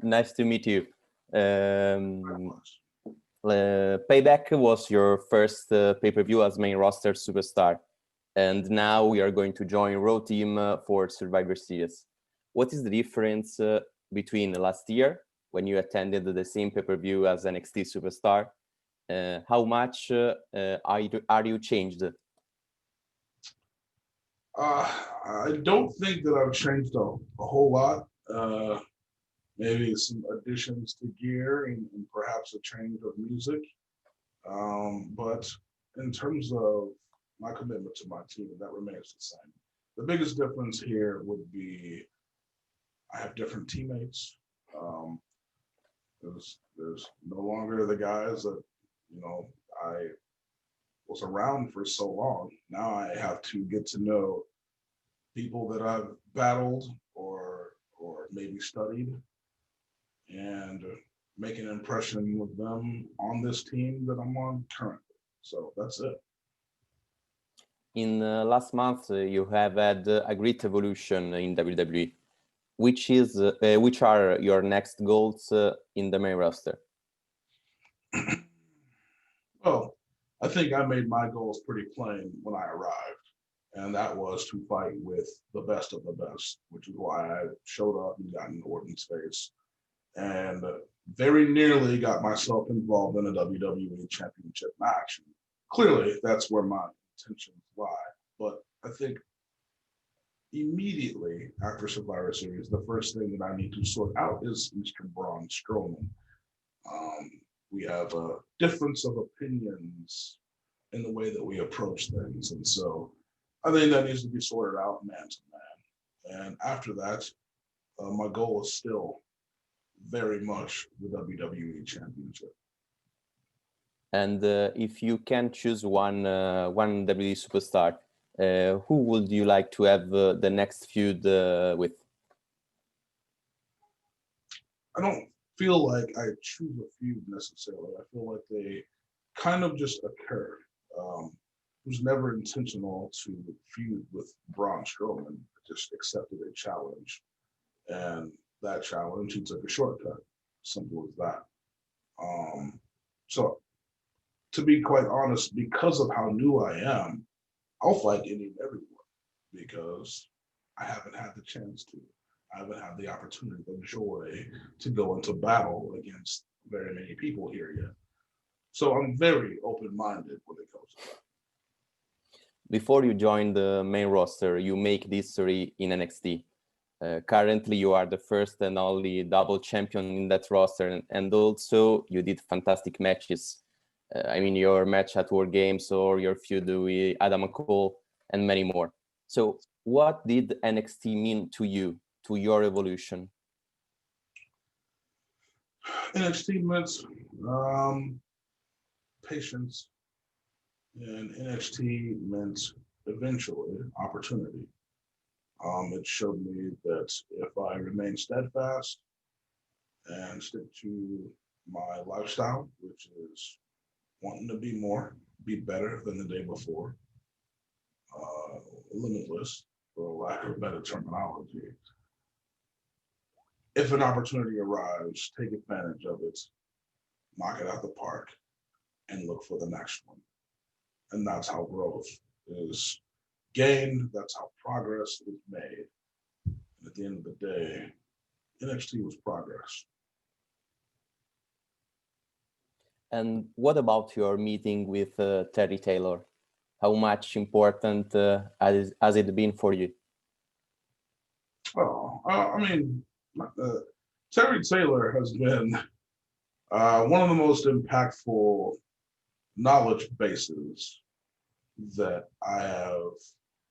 Nice to meet you. Payback was your first pay-per-view as main roster superstar, and now we are going to join Raw Team for Survivor Series. What is the difference between last year, when you attended the same pay-per-view as NXT superstar? How much are you changed? I don't think that I've changed a whole lot. Maybe some additions to gear and perhaps a change of music. But in terms of my commitment to my team, that remains the same. The biggest difference here would be I have different teammates. There's no longer the guys that, I was around for so long. Now I have to get to know people that I've battled or maybe studied and make an impression with them on this team that I'm on currently. So that's it. In last month, you have had a great evolution in WWE. Which are your next goals in the main roster? Well, I think I made my goals pretty plain when I arrived, and that was to fight with the best of the best, which is why I showed up and got in Orton's face, and very nearly got myself involved in a WWE Championship match. Clearly, that's where my intentions lie. But I think immediately after Survivor Series, the first thing that I need to sort out is Mr. Braun Strowman. We have a difference of opinions in the way that we approach things. And so I think that needs to be sorted out man to man. And after that, my goal is still very much the WWE Championship. And if you can choose one WWE superstar, who would you like to have the next feud with? I don't feel like I choose a feud necessarily. I feel like they kind of just occurred. It was never intentional to feud with Braun Strowman. I just accepted a challenge. And that challenge, he took a shortcut. Simple as that. So to be quite honest, because of how new I am, I'll fight any and everyone because I haven't had the chance to. I haven't had the opportunity, the joy to go into battle against very many people here yet. So I'm very open-minded when it comes to that. Before you joined the main roster, you make history in NXT. Currently, you are the first and only double champion in that roster, and also you did fantastic matches. I mean, your match at War Games or your feud with Adam Cole and many more. So what did NXT mean to you, to your evolution? NXT meant patience, and NXT meant eventually opportunity. It showed me that if I remain steadfast and stick to my lifestyle, which is wanting to be more, be better than the day before, limitless, for lack of better terminology. If an opportunity arrives, take advantage of it, knock it out the park, and look for the next one. And that's how growth is gained. That's how progress is made. And at the end of the day, NXT was progress. And what about your meeting with Terry Taylor? How much important has it been for you? Oh, Terry Taylor has been one of the most impactful knowledge bases that I have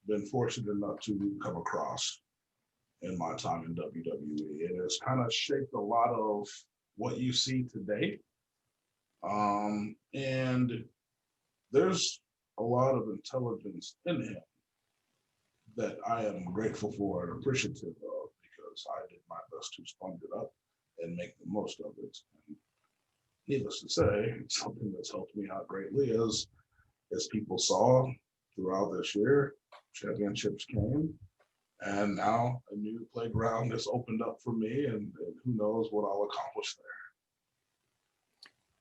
been fortunate enough to come across in my time in WWE. It has kind of shaped a lot of what you see today. And there's a lot of intelligence in him that I am grateful for and appreciative of because I did my best to sponge it up and make the most of it. And needless to say, something that's helped me out greatly is, as people saw throughout this year, championships came And now a new playground has opened up for me, and who knows what I'll accomplish there.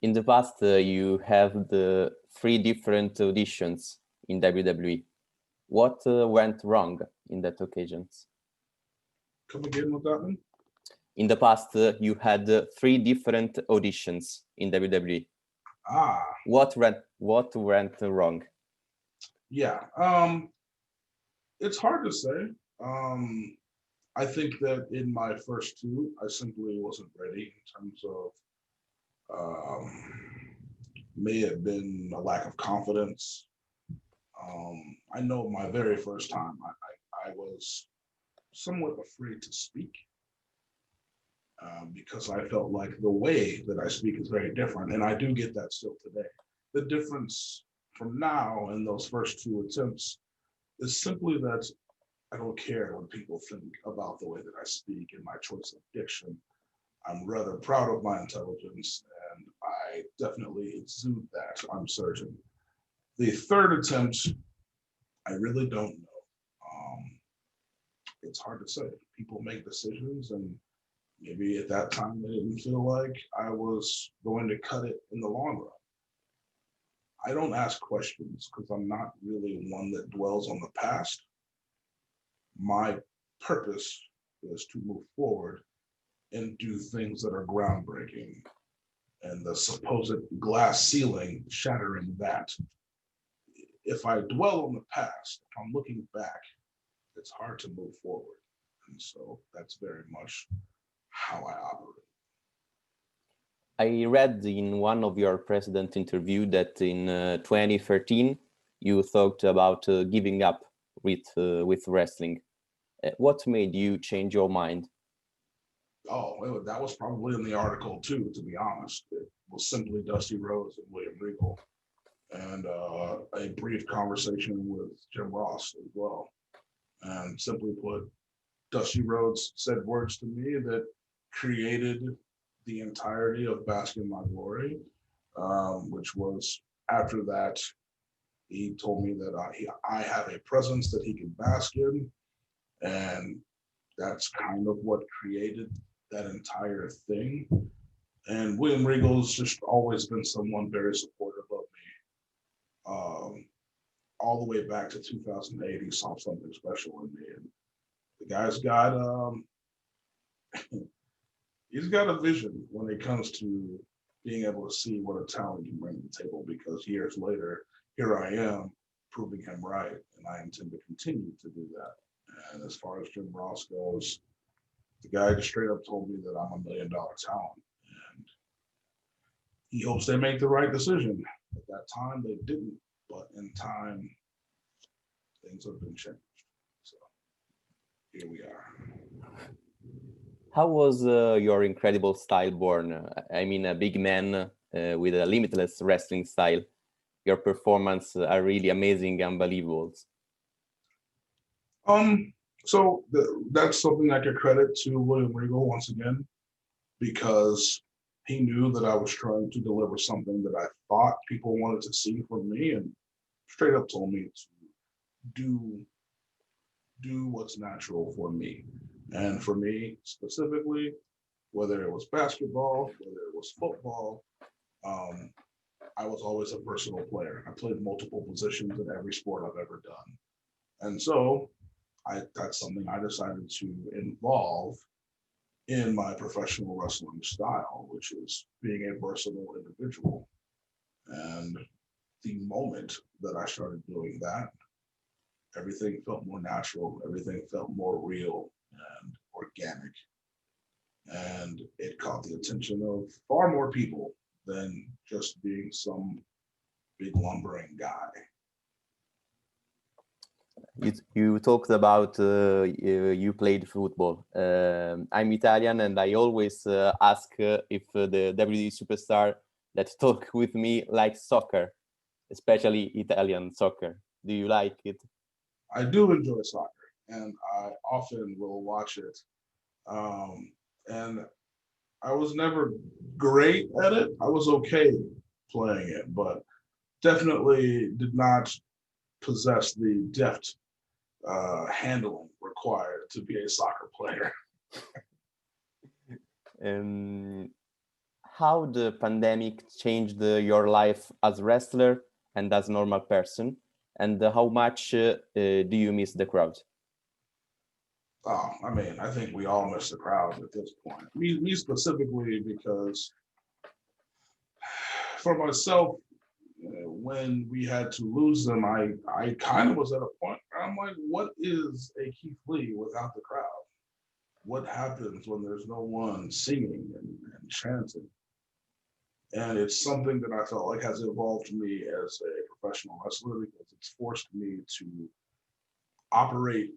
In the past, you have the 3 different auditions in WWE. What went wrong in that occasions? Come again with that one? In the past, you had 3 different auditions in WWE. What went wrong? Yeah, it's hard to say. I think that in my first 2, I simply wasn't ready in terms of may have been a lack of confidence. I know my very first time, I was somewhat afraid to speak because I felt like the way that I speak is very different, and I do get that still today. The difference from now and those first 2 attempts is simply that I don't care what people think about the way that I speak and my choice of diction. I'm rather proud of my intelligence, and I definitely exude that, I'm certain. The third attempt, I really don't know. It's hard to say. People make decisions, and maybe at that time they didn't feel like I was going to cut it in the long run. I don't ask questions because I'm not really one that dwells on the past. My purpose is to move forward and do things that are groundbreaking, and the supposed glass ceiling, shattering that. If I dwell on the past, if I'm looking back, it's hard to move forward. And so that's very much how I operate. I read in one of your president interview that in 2013 you thought about giving up with wrestling. What made you change your mind? Oh, that was probably in the article too, to be honest. It was simply Dusty Rhodes and William Regal, and a brief conversation with Jim Ross as well. And simply put, Dusty Rhodes said words to me that created the entirety of Bask In My Glory, which was after that, he told me that I have a presence that he can bask in, and that's kind of what created that entire thing. And William Regal's just always been someone very supportive of me. All the way back to 2008, he saw something special in me, and the guy's got he's got a vision when it comes to being able to see what a talent can bring to the table, because years later, here I am proving him right, and I intend to continue to do that. And as far as Jim Ross goes, the guy just straight up told me that I'm $1 million talent, and he hopes they make the right decision. At that time, they didn't, but in time, things have been changed. So here we are. How was your incredible style born? I mean, a big man with a limitless wrestling style. Your performances are really amazing, unbelievable. So that's something I could credit to William Regal once again, because he knew that I was trying to deliver something that I thought people wanted to see from me, and straight up told me to do what's natural for me. And for me specifically, whether it was basketball, whether it was football, I was always a versatile player. I played multiple positions in every sport I've ever done. And so that's something I decided to involve in my professional wrestling style, which is being a versatile individual. And the moment that I started doing that, everything felt more natural, everything felt more real and organic. And it caught the attention of far more people than just being some big lumbering guy. You talked about you played football. I'm Italian, and I always ask if the WWE superstar that talk with me likes soccer, especially Italian soccer. Do you like it? I do enjoy soccer, and I often will watch it. And I was never great at it. I was okay playing it, but definitely did not possess the deft handling required to be a soccer player. How the pandemic changed your life as a wrestler and as a normal person, and how much do you miss the crowd? Oh, I mean, I think we all miss the crowd at this point. Me specifically, because for myself, when we had to lose them, I kind of was at a point where I'm like, what is a Keith Lee without the crowd? What happens when there's no one singing and chanting? And it's something that I felt like has evolved me as a professional wrestler, because it's forced me to operate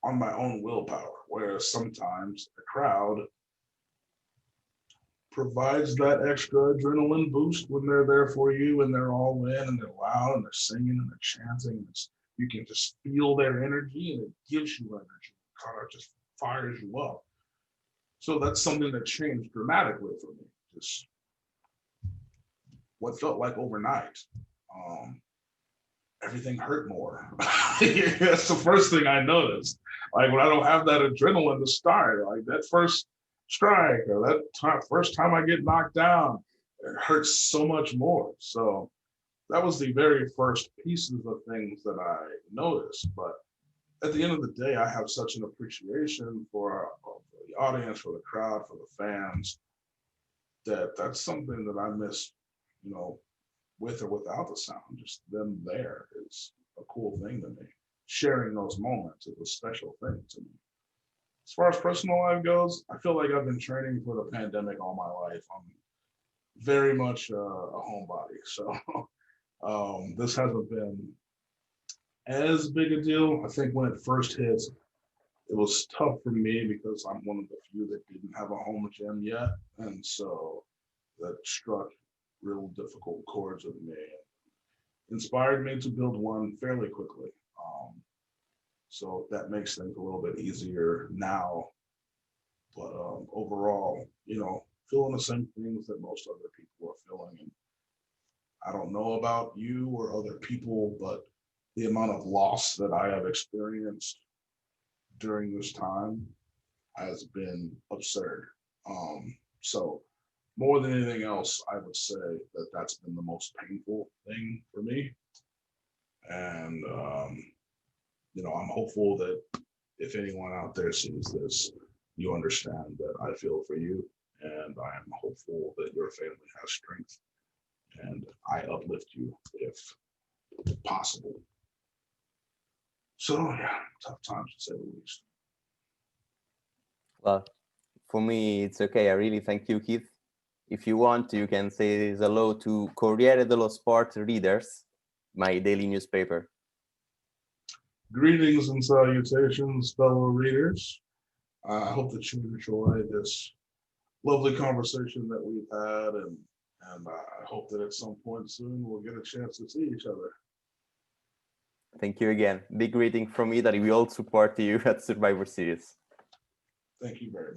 on my own willpower, whereas sometimes the crowd provides that extra adrenaline boost when they're there for you and they're all in and they're loud and they're singing and they're chanting. You can just feel their energy and it gives you energy. It kind of just fires you up. So that's something that changed dramatically for me. Just what felt like overnight. Everything hurt more. That's the first thing I noticed. Like when I don't have that adrenaline to start, like that first strike or that first time I get knocked down, it hurts so much more. So that was the very first pieces of things that I noticed. But at the end of the day, I have such an appreciation for the audience, for the crowd, for the fans, that's something that I miss, with or without the sound. Just them there is a cool thing to me. Sharing those moments is a special thing to me. As far as personal life goes, I feel like I've been training for the pandemic all my life. I'm very much a homebody. So this hasn't been as big a deal. I think when it first hit, it was tough for me because I'm one of the few that didn't have a home gym yet. And so that struck real difficult chords with me. Inspired me to build one fairly quickly. So that makes things a little bit easier now. But overall, feeling the same things that most other people are feeling. And I don't know about you or other people, but the amount of loss that I have experienced during this time has been absurd. So more than anything else, I would say that that's been the most painful thing for me. And, I'm hopeful that if anyone out there sees this, you understand that I feel for you. And I am hopeful that your family has strength. And I uplift you if possible. So, yeah, tough times to say the least. Well, for me, it's okay. I really thank you, Keith. If you want, you can say hello to Corriere dello Sport readers, my daily newspaper. Greetings and salutations, fellow readers. I hope that you enjoy this lovely conversation that we've had, and I hope that at some point soon we'll get a chance to see each other. Thank you again. Big greeting from me that we all support you at Survivor Series. Thank you very much.